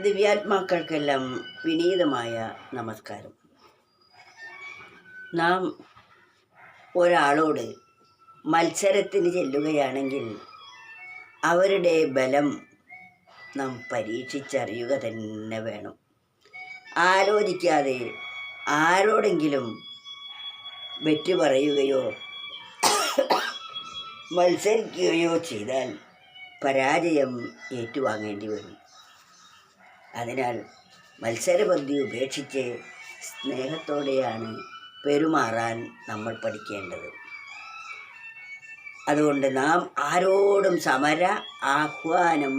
ദിവ്യാത്മാക്കൾക്കെല്ലാം വിനീതമായ നമസ്കാരം. നാം ഒരാളോട് മത്സരത്തിന് ചെല്ലുകയാണെങ്കിൽ അവരുടെ ബലം നാം പരീക്ഷിച്ചറിയുക തന്നെ വേണം. ആലോചിക്കാതെ ആരോടെങ്കിലും വെറ്റ് പറയുകയോ മത്സരിക്കുകയോ ചെയ്താൽ പരാജയം ഏറ്റുവാങ്ങേണ്ടി വരും. അതിനാൽ മത്സരബുദ്ധി ഉപേക്ഷിച്ച് സ്നേഹത്തോടെയാണ് പെരുമാറാൻ നമ്മൾ പഠിക്കേണ്ടത്. അതുകൊണ്ട് നാം ആരോടും സമര ആഹ്വാനം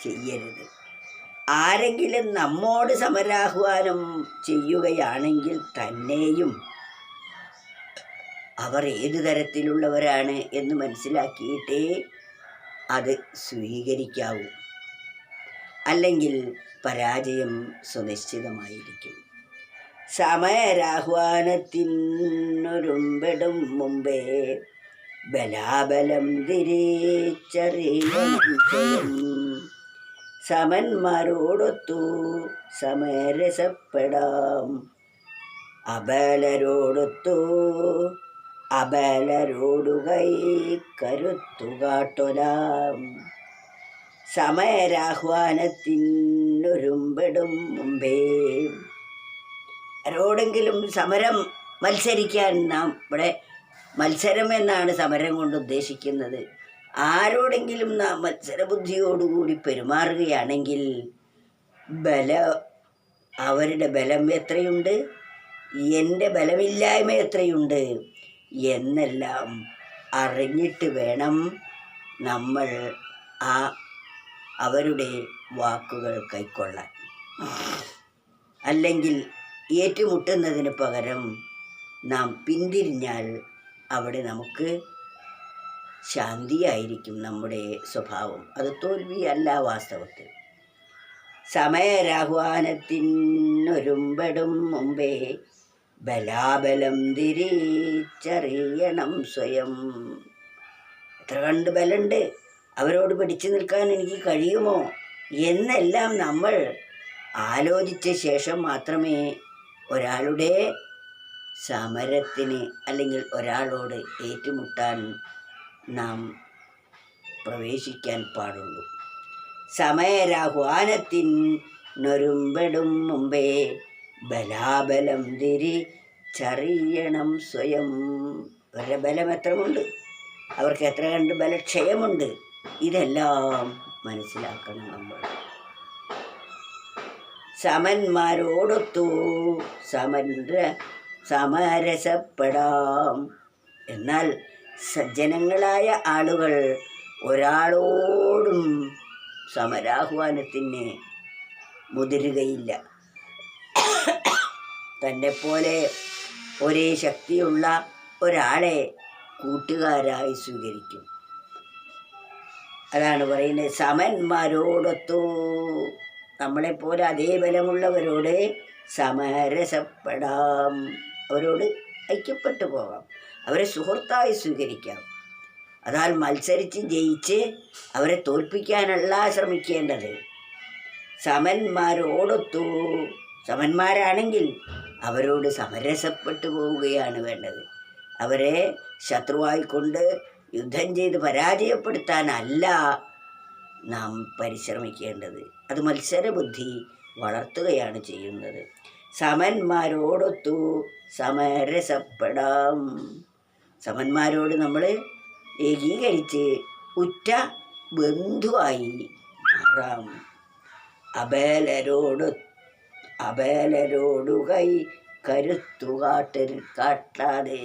ചെയ്യരുത്. ആരെങ്കിലും നമ്മോട് സമരാഹ്വാനം ചെയ്യുകയാണെങ്കിൽ തന്നെയും അവർ ഏതു തരത്തിലുള്ളവരാണ് എന്ന് മനസ്സിലാക്കിയിട്ടേ അത് സ്വീകരിക്കാവൂ. അല്ലെങ്കിൽ പരാജയം സുനിശ്ചിതമായിരിക്കും. സമരാഹ്വാനത്തിനൊരുമ്പെടും മുമ്പേ ബലാബലം തിരിച്ചറിയണം. സമന്മാരോടൊത്തു സമരസപ്പെടാം, അബലരോടൊത്തു അബലരോടുകൈ കരുത്തുകാട്ടൊലാം. സമരാഹ്വാനത്തിനൊരുമ്പെടും മുമ്പേ ആരോടെങ്കിലും മത്സരിക്കാൻ നാം ഇവിടെ മത്സരം എന്നാണ് സമരം കൊണ്ട് ഉദ്ദേശിക്കുന്നത്. ആരോടെങ്കിലും നാം മത്സരബുദ്ധിയോടുകൂടി പെരുമാറുകയാണെങ്കിൽ അവരുടെ ബലം എത്രയുണ്ട്, എൻ്റെ ബലമില്ലായ്മ എത്രയുണ്ട് എന്നെല്ലാം അറിഞ്ഞിട്ട് വേണം നമ്മൾ അവരുടെ വാക്കുകൾ കൈക്കൊള്ളാൻ. അല്ലെങ്കിൽ ഏറ്റുമുട്ടുന്നതിന് പകരം നാം പിന്തിരിഞ്ഞാൽ അവിടെ നമുക്ക് ശാന്തിയായിരിക്കും നമ്മുടെ സ്വഭാവം. അത് തോൽവിയല്ല വാസ്തവത്തിൽ. സമരാഹ്വാനത്തിനൊരുമ്പെടും മുമ്പേ ബലാബലം തിരിച്ചറിയണം സ്വയം. എത്ര കണ്ട് ബലമുണ്ട്, അവരോട് പിടിച്ചു നിൽക്കാൻ എനിക്ക് കഴിയുമോ എന്നെല്ലാം നമ്മൾ ആലോചിച്ച ശേഷം മാത്രമേ ഒരാളുടെ സമരത്തിന് അല്ലെങ്കിൽ ഒരാളോട് ഏറ്റുമുട്ടാൻ നാം പ്രവേശിക്കാൻ പാടുള്ളൂ. സമരാഹ്വാനത്തിനൊരുമ്പെടും മുമ്പേ ബലാബലം തിരിച്ചറിയണം സ്വയം. അവരുടെ ബലം എത്രമുണ്ട്, അവർക്ക് എത്ര കണ്ട് ബലക്ഷയമുണ്ട്, ഇതെല്ലാം മനസ്സിലാക്കണം നമ്മൾ. സമന്മാരോടൊത്തു സമരസപ്പെടാം. എന്നാൽ സജ്ജനങ്ങളായ ആളുകൾ ഒരാളോടും സമരാഹ്വാനത്തിന് മുതിരുകയില്ല. തന്നെപ്പോലെ ഒരേ ശക്തിയുള്ള ഒരാളെ കൂട്ടുകാരായി സ്വീകരിക്കും. അതാണ് പറയുന്നത്, സമന്മാരോടൊത്തു നമ്മളെപ്പോലെ അതേ ബലമുള്ളവരോട് സമരസപ്പെടാം. അവരോട് ഐക്യപ്പെട്ടു പോകാം, അവരെ സുഹൃത്തായി സ്വീകരിക്കാം. അതാൽ മത്സരിച്ച് ജയിച്ച് അവരെ തോൽപ്പിക്കാനല്ല ശ്രമിക്കേണ്ടത്. സമന്മാരോടൊത്തു, സമന്മാരാണെങ്കിൽ അവരോട് സമരസപ്പെട്ടു പോവുകയാണ് വേണ്ടത്. അവരെ ശത്രുവായിക്കൊണ്ട് യുദ്ധം ചെയ്ത് പരാജയപ്പെടുത്താനല്ല നാം പരിശ്രമിക്കേണ്ടത്. അത് മത്സരബുദ്ധി വളർത്തുകയാണ് ചെയ്യുന്നത്. സമന്മാരോടൊത്തു സമരസപ്പെടാം. സമന്മാരോട് നമ്മൾ ഏകീകരിച്ച് ഉറ്റ ബന്ധുവായി മാറാം. അബലരോടുകൈ കാട്ടാതെ,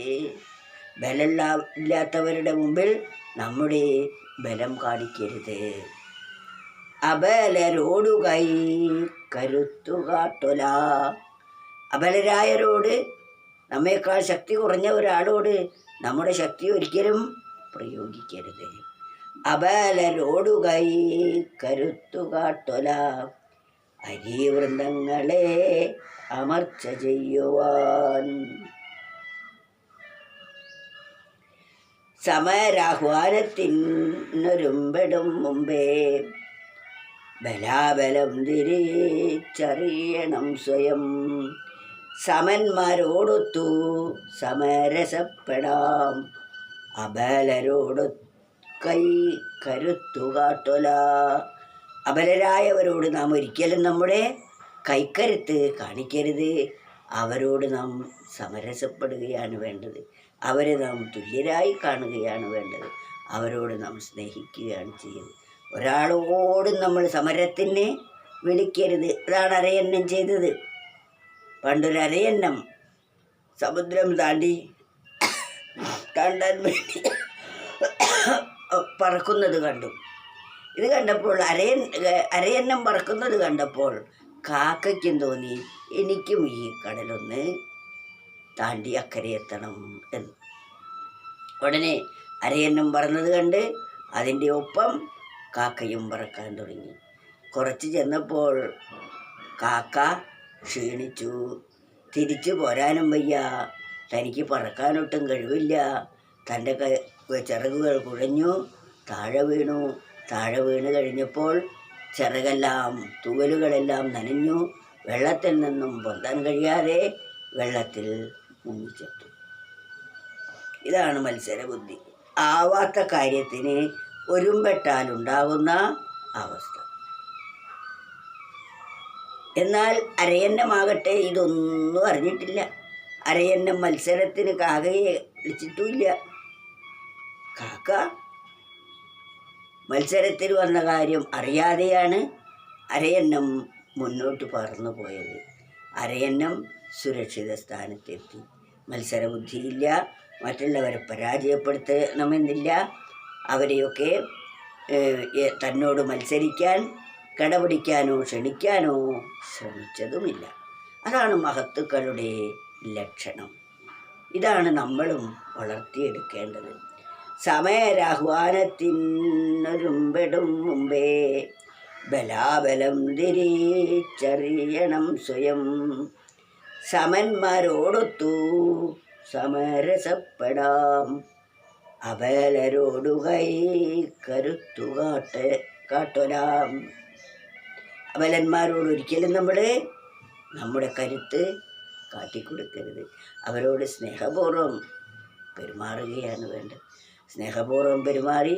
ബലമില്ലാത്തവരുടെ മുമ്പിൽ നമ്മുടെ ബലം കാണിക്കരുത്. അബലരോടുകൈ കരുത്തുകാട്ടൊല. അബലരായരോട്, നമ്മേക്കാൾ ശക്തി കുറഞ്ഞ ഒരാളോട് നമ്മുടെ ശക്തി ഒരിക്കലും പ്രയോഗിക്കരുത്. അബലരോടുകൈ കരുത്തുകാട്ടൊല. അരിവൃന്ദങ്ങളെ അമർച്ച ചെയ്യുവാൻ. സമരാഹ്വാനത്തിനൊരുമ്പെടും മുമ്പേ ബലാബലം തിരിച്ചറിയണം സ്വയം. സമന്മാരോടൊത്തു സമരസപ്പെടാം, അബലരോടു കൈ കരുത്തു കാട്ടൊല. അബലരായവരോട് നാം ഒരിക്കലും നമ്മുടെ കൈക്കരുത്ത് കാണിക്കരുത്. അവരോട് നാം സമരസപ്പെടുകയാണ് വേണ്ടത്. അവരെ നാം തുല്യരായി കാണുകയാണ് വേണ്ടത്. അവരോട് നാം സ്നേഹിക്കുകയാണ് ചെയ്യുന്നത്. ഒരാളോടും നമ്മൾ സമരത്തിന് വിളിക്കരുത്. അതാണ് അരയന്നം ചെയ്തത്. പണ്ടൊരരയന്നം സമുദ്രം താണ്ടാൻ വേണ്ടി പറക്കുന്നത് കണ്ടു. ഇത് കണ്ടപ്പോൾ അരയന്നം പറക്കുന്നത് കണ്ടപ്പോൾ കാക്കയ്ക്കും തോന്നി, എനിക്കും ഈ കടലൊന്ന് താണ്ടി അക്കരെ എത്തണം എന്ന്. ഉടനെ അരയന്നം പറന്നത് കണ്ട് അതിൻ്റെ ഒപ്പം കാക്കയും പറക്കാൻ തുടങ്ങി. കുറച്ച് ചെന്നപ്പോൾ കാക്ക ക്ഷീണിച്ചു. തിരിച്ചു പോരാനും വയ്യ. തനിക്ക് പറക്കാനൊട്ടും കഴിവില്ല. തൻ്റെ ചിറകുകൾ കുഴഞ്ഞു താഴെ വീണു. താഴെ വീണ് കഴിഞ്ഞപ്പോൾ ചിറകെല്ലാം തൂവലുകളെല്ലാം നനഞ്ഞു. വെള്ളത്തിൽ നിന്നും പൊന്താൻ കഴിയാതെ വെള്ളത്തിൽ മുങ്ങിച്ചെത്തു. ഇതാണ് മത്സരബുദ്ധി. ആവാത്ത കാര്യത്തിന് ഒരുമ്പെട്ടാലുണ്ടാകുന്ന അവസ്ഥ. എന്നാൽ അരയന്നമാകട്ടെ ഇതൊന്നും അറിഞ്ഞിട്ടില്ല. അരയന്നം മത്സരത്തിന് കാക്കയെ വിളിച്ചിട്ടുമില്ല. കാക്ക മത്സരത്തിൽ വന്ന കാര്യം അറിയാതെയാണ് അരയന്നം മുന്നോട്ട് പറന്നു പോയത്. അരയന്നം സുരക്ഷിത സ്ഥാനത്തെത്തി. മത്സരബുദ്ധിയില്ല. മറ്റുള്ളവരെ പരാജയപ്പെടുത്തണമെന്നില്ല. അവരെയൊക്കെ തന്നോട് മത്സരിക്കാൻ കടപിടിക്കാനോ ക്ഷണിക്കാനോ ശ്രമിച്ചതുമില്ല. അതാണ് മഹത്തുക്കളുടെ ലക്ഷണം. ഇതാണ് നമ്മളും വളർത്തിയെടുക്കേണ്ടത്. സമയരാഹ്വാനത്തിനൊരുമ്പെടും മുമ്പേ ബലാബലം തിരിച്ചറിയണം സ്വയം. സമന്മാരോടൊത്തു സമരസപ്പെടാം, അബലരോടു കൈ കരുത്തു കാട്ടൊലാം. അബലന്മാരോട് ഒരിക്കലും നമ്മുടെ കരുത്ത് കാട്ടിക്കൊടുക്കരുത്. അവരോട് സ്നേഹപൂർവ്വം പെരുമാറുകയാണ് വേണ്ടത്. സ്നേഹപൂർവ്വം പെരുമാറി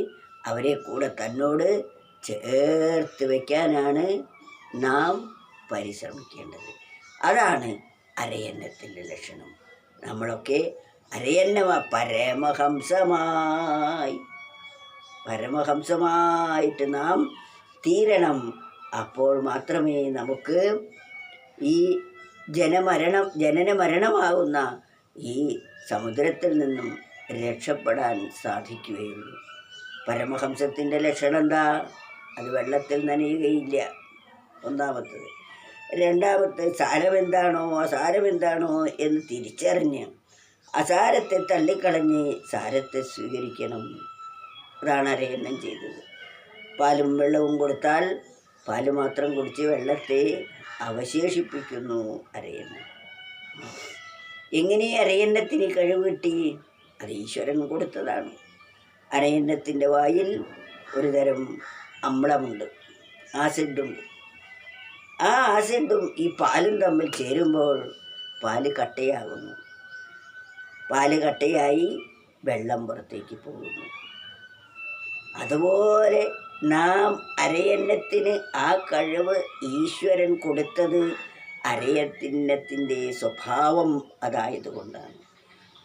അവരെ കൂടെ തന്നോട് ചേർത്ത് വയ്ക്കാനാണ് നാം പരിശ്രമിക്കേണ്ടത്. അതാണ് അരയന്നത്തിൻ്റെ ലക്ഷണം. നമ്മളൊക്കെ പരമഹംസമായിട്ട് നാം തീരണം. അപ്പോൾ മാത്രമേ നമുക്ക് ഈ ജനന മരണമാകുന്ന ഈ സമുദ്രത്തിൽ നിന്നും രക്ഷപ്പെടാൻ സാധിക്കുകയുള്ളൂ. പരമഹംസത്തിൻ്റെ ലക്ഷണം എന്താ? അത് വെള്ളത്തിൽ നനയുകയില്ല, ഒന്നാമത്തത്. രണ്ടാമത്തെ സാരമെന്താണോ അസാരമെന്താണോ എന്ന് തിരിച്ചറിഞ്ഞ് അസാരത്തെ തള്ളിക്കളഞ്ഞ് സാരത്തെ സ്വീകരിക്കണം. അതാണ് അരയന്നം ചെയ്തത്. പാലും വെള്ളവും കൊടുത്താൽ പാല് മാത്രം കുടിച്ച് വെള്ളത്തെ അവശേഷിപ്പിക്കുന്നു അരയന്നം. എങ്ങനെ അരയന്നത്തിന് കഴിവ് കിട്ടി? അത് ഈശ്വരൻ കൊടുത്തതാണ്. അരയന്നത്തിൻ്റെ വായിൽ ഒരു തരം അമ്ലമുണ്ട്, ആസിഡുണ്ട്. ആ ആസിഡും ഈ പാലും തമ്മിൽ ചേരുമ്പോൾ പാല് കട്ടയാകുന്നു. പാല് കട്ടയായി വെള്ളം പുറത്തേക്ക് പോകുന്നു. അതുപോലെ നാം അരയന്നത്തിന് ആ കഴിവ് ഈശ്വരൻ കൊടുത്തത് അരയന്നത്തിൻ്റെ സ്വഭാവം അതായതുകൊണ്ടാണ്.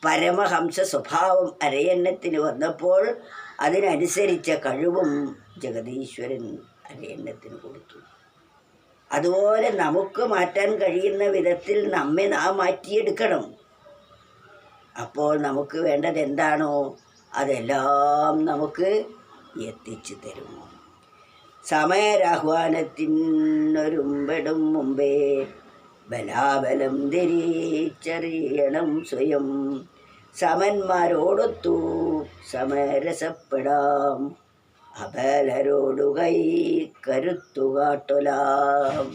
പരമഹംസ സ്വഭാവം അരയന്നത്തിന് വന്നപ്പോൾ അതിനനുസരിച്ച കഴിവും ജഗതീശ്വരൻ അരയന്നത്തിന് കൊടുത്തു. അതുപോലെ നമുക്ക് മാറ്റാൻ കഴിയുന്ന വിധത്തിൽ നമ്മെ നാം മാറ്റിയെടുക്കണം. അപ്പോൾ നമുക്ക് വേണ്ടത് എന്താണോ അതെല്ലാം നമുക്ക് എത്തിച്ചു തരും. സമയരാഹ്വാനത്തിനൊരുമ്പെടും മുമ്പേ ബലാബലം തിരിച്ചറിയണം സ്വയം. സമന്മാരോടൊത്തു സമരസപ്പെടാം, അബലരോടു കൈ കരുത്തു കാട്ടൊലാം.